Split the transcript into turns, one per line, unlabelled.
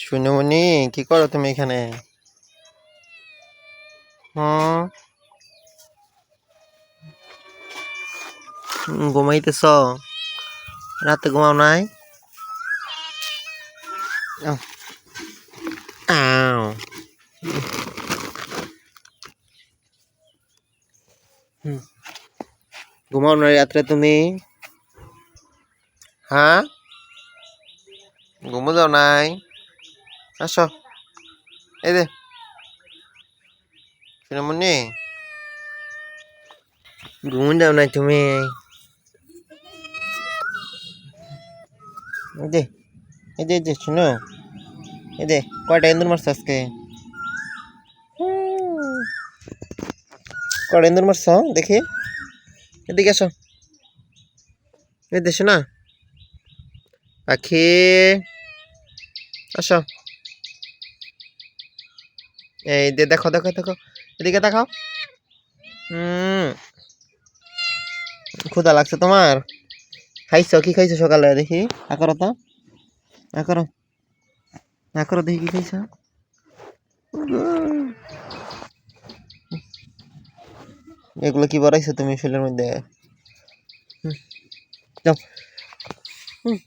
সোনামণি, কি করো তুমি এখানে? হুম, ঘুমাইতেছ? রাতে ঘুমাও নাই? আহ, আও। হুম, ঘুমাও নাই রাত্রে তুমি? হ্যাঁ, ঘুমো যাও নাই? আসো, এই দে সোনামণি, ঘুমো যাও নাই তুমি? এই দে, এই দে শোনো, এই দে কয়টা এন্দুর মারছো আজকে? কয়টা এন্দুর মারছো দেখি? এদিকে আসো, এই দে শোনা পাখি, আসো, এই দে দেখো দেখো দেখো, এদিকে দেখাও। হুম, ক্ষুধা লাগছে তোমার? খাইছো কি খাইছো সকালে দেখি? না করো তো, না করো, না করো দেখি কি খাইছো? এগুলো কি বাড়াইছো তুমি শরীরের মধ্যে? হুম, যাও। হুম,